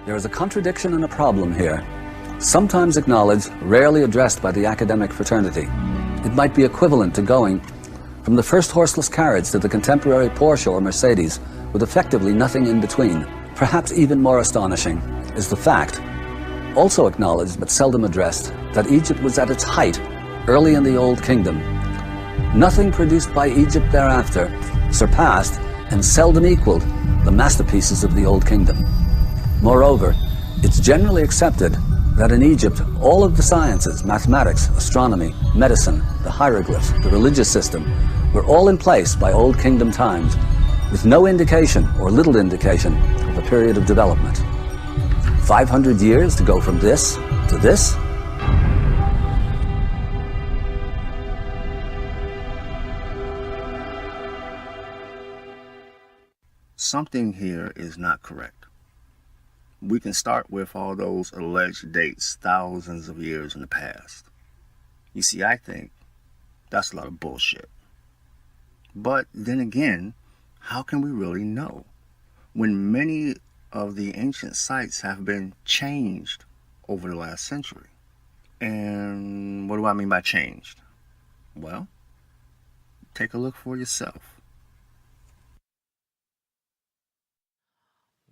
There is a contradiction and a problem here, sometimes acknowledged, rarely addressed by the academic fraternity. It might be equivalent to going from the first horseless carriage to the contemporary Porsche or Mercedes, with effectively nothing in between. Perhaps even more astonishing is the fact, also acknowledged but seldom addressed, that Egypt was at its height early in the Old Kingdom. Nothing produced by Egypt thereafter surpassed and seldom equaled the masterpieces of the Old Kingdom. Moreover, it's generally accepted that in Egypt, all of the sciences, mathematics, astronomy, medicine, the hieroglyphs, the religious system, were all in place by Old Kingdom times, with no indication or little indication of a period of development. 500 years to go from this to this? Something here is not correct. We can start with all those alleged dates thousands of years in the past. You see, I think that's a lot of bullshit. But then again, how can we really know when many of the ancient sites have been changed over the last century? And what do I mean by changed? Well, take a look for yourself.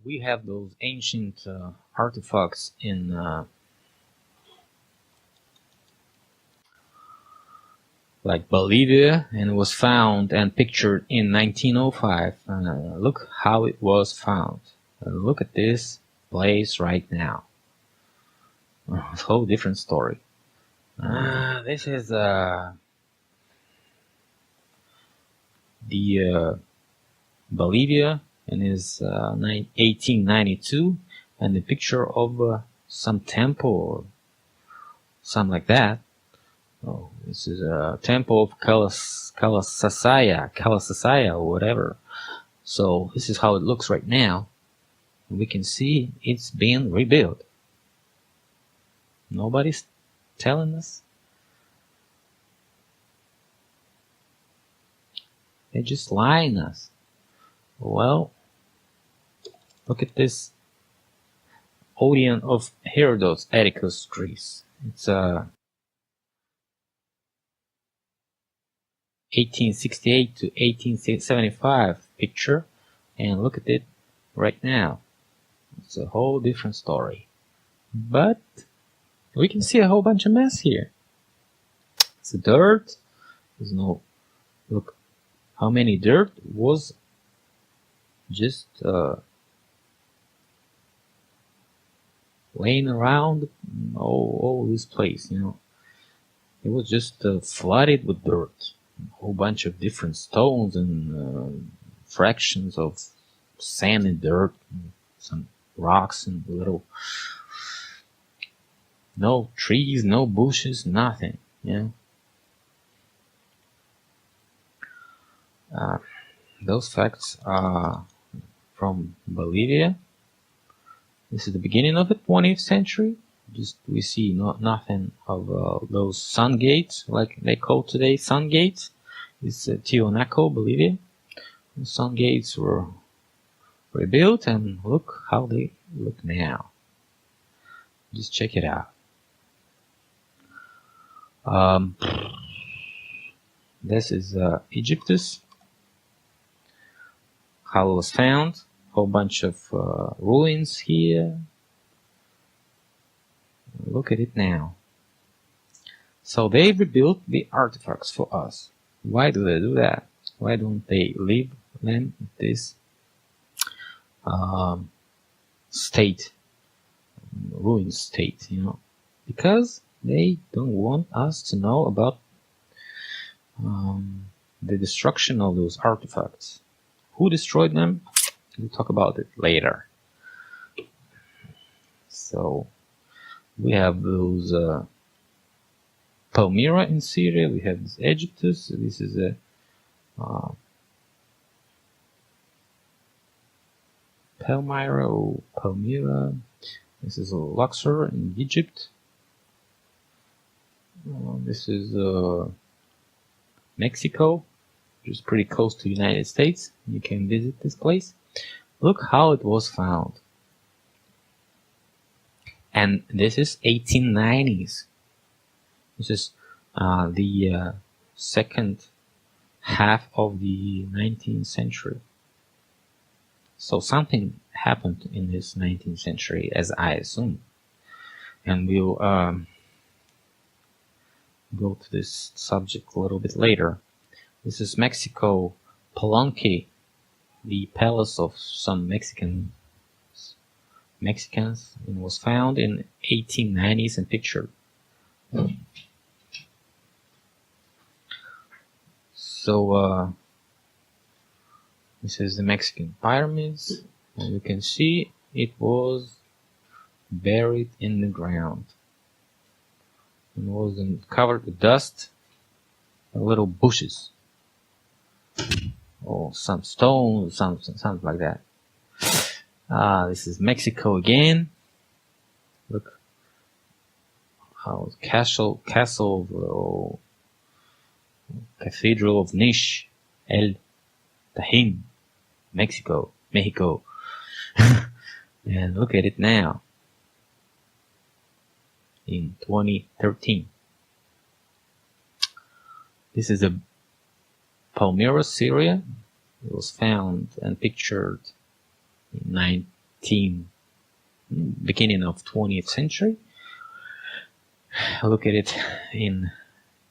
We have those ancient artifacts in like Bolivia, and it was found and pictured in 1905. Look how it was found. Look at this place right now. It's a whole different story. This is the Bolivia, and is 1892, and the picture of some temple or something like that. Oh, this is a temple of Kalasasaya or whatever. So this is how it looks right now. We can see it's being rebuilt. Nobody's telling us. They're just lying us. Well, look at this Odeon of Herodotus, Atticus, Greece. It's a 1868 to 1875 picture, and look at it right now. It's a whole different story. But we can see a whole bunch of mess here. It's dirt. There's no... Look how many dirt was just laying around all this place, you know. It was just flooded with dirt. A whole bunch of different stones and fractions of sand and dirt, and some rocks and little... No trees, no bushes, nothing, you know. Those facts are from Bolivia. This is the beginning of the 20th century. Just we see nothing of those sun gates, like they call today sun gates. It's Tiwanaku, Bolivia. The sun gates were rebuilt, and look how they look now. Just check it out. This is Egyptus. How it was found. Whole bunch of ruins here. Look at it now. So they rebuilt the artifacts for us. Why do they do that? Why don't they leave them in this state, ruined state, you know? Because they don't want us to know about the destruction of those artifacts. Who destroyed them? We'll talk about it later. So we have those Palmyra in Syria. We have this Egyptus. This is a Palmyra or Palmyra. This is a Luxor in Egypt. This is Mexico, which is pretty close to the United States. You can visit this place. Look how it was found. And this is 1890s. This is the second half of the 19th century. So something happened in this 19th century, as I assume. And we'll go to this subject a little bit later. This is Mexico, Palenque, the palace of some Mexicans. It was found in 1890s and pictured. So this is the Mexican pyramids, and you can see it was buried in the ground. It wasn't covered with dust, little bushes, or some stones, something like that. This is Mexico again. Look, castle, Cathedral of Nish, El Tajín, Mexico. And look at it now. In 2013. This is a Palmyra, Syria. It was found and pictured in beginning of 20th century. Look at it in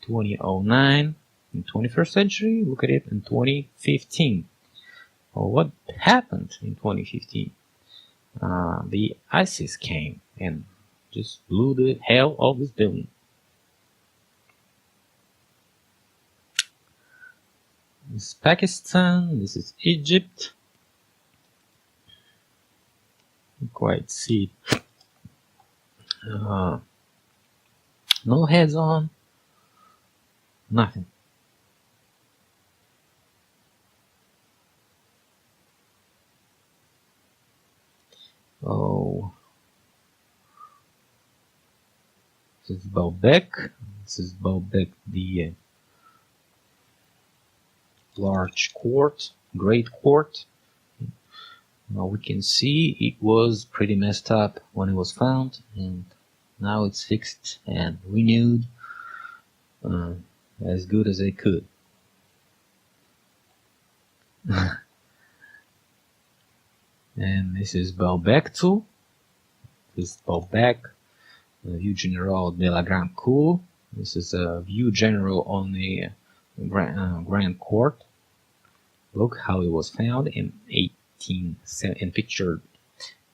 2009, in 21st century. Look at it in 2015. Well, what happened in 2015? The ISIS came and just blew the hell off this building. This is Pakistan. This is Egypt. You quite see it. No heads on. Nothing. Oh. This is Baalbek. This is Baalbek, the large court, great court. Now we can see it was pretty messed up when it was found, and now it's fixed and renewed as good as they could. And this is Baalbek too. This is Baalbek, View General de la Grande Cour. This is a view general on the Grand Court. Look how it was found in and pictured,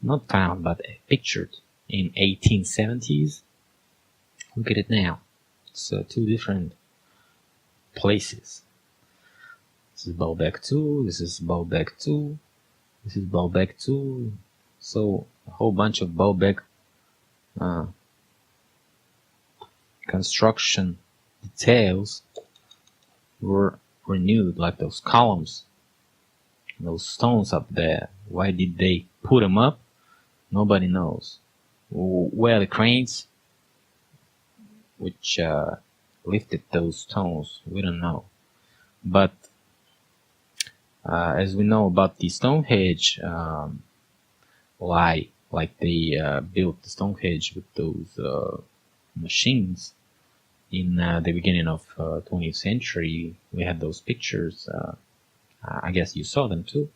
not found, but pictured in 1870s. Look at it now. It's two different places. This is Baalbek 2, this is Baalbek 2, this is Baalbek 2. So a whole bunch of Baalbek construction details were renewed, like those columns, those stones up there. Why did they put them up? Nobody knows. Where the cranes which lifted those stones, we don't know. But as we know about the Stonehenge, like they built the Stonehenge with those machines in the beginning of 20th century. We had those pictures. I guess you saw them too.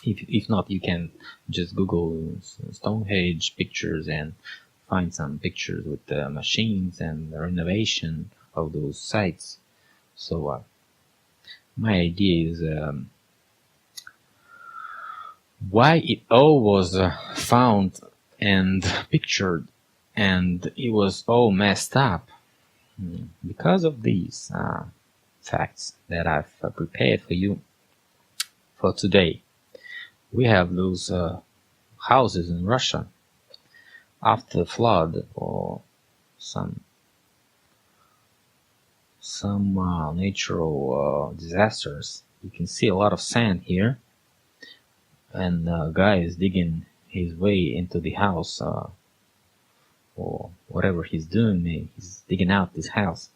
If not, you can just Google Stonehenge pictures and find some pictures with the machines and the renovation of those sites. So my idea is why it all was found and pictured and it was all messed up. Because of these facts that I've prepared for you for today. We have those houses in Russia after the flood or some natural disasters. You can see a lot of sand here, and a guy is digging his way into the house, or whatever he's doing. He's digging out this house.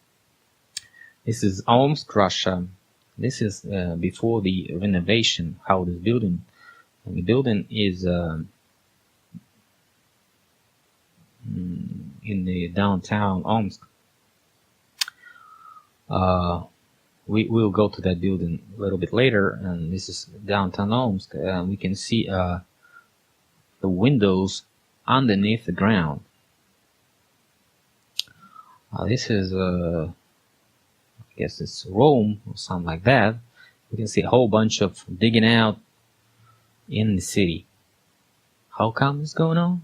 This is Omsk, Russia. This is before the renovation. How this building. And the building is in the downtown Omsk. We will go to that building a little bit later, and this is downtown Omsk. We can see the windows underneath the ground. This is, I guess it's Rome or something like that. We can see a whole bunch of digging out in the city. How come this is going on?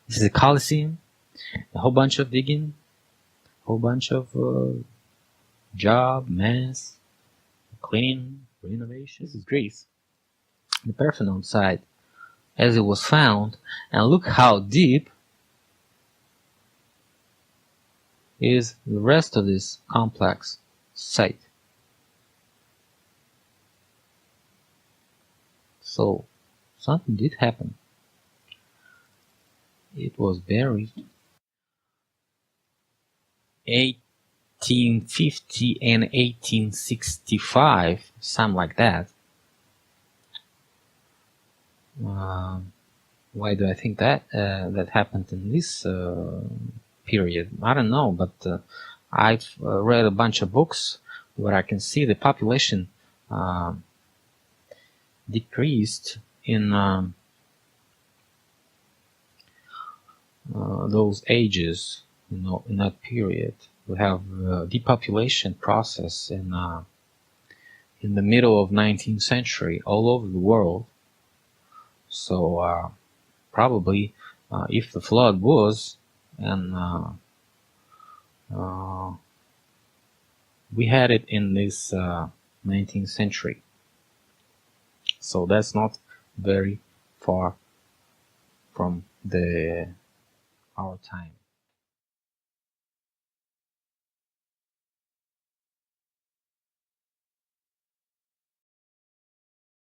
This is a Colosseum. A whole bunch of digging. A whole bunch of job, mass, cleaning, renovation. This is Greece. The Parthenon site as it was found. And look how deep is the rest of this complex site. So something did happen. It was buried 1850 and 1865, something like that. Why do I think that that happened in this period? I don't know, but I've read a bunch of books where I can see the population decreased in those ages, in that period. We have depopulation process in the middle of 19th century all over the world. So probably if the flood was, and we had it in this 19th century. So that's not very far from our time.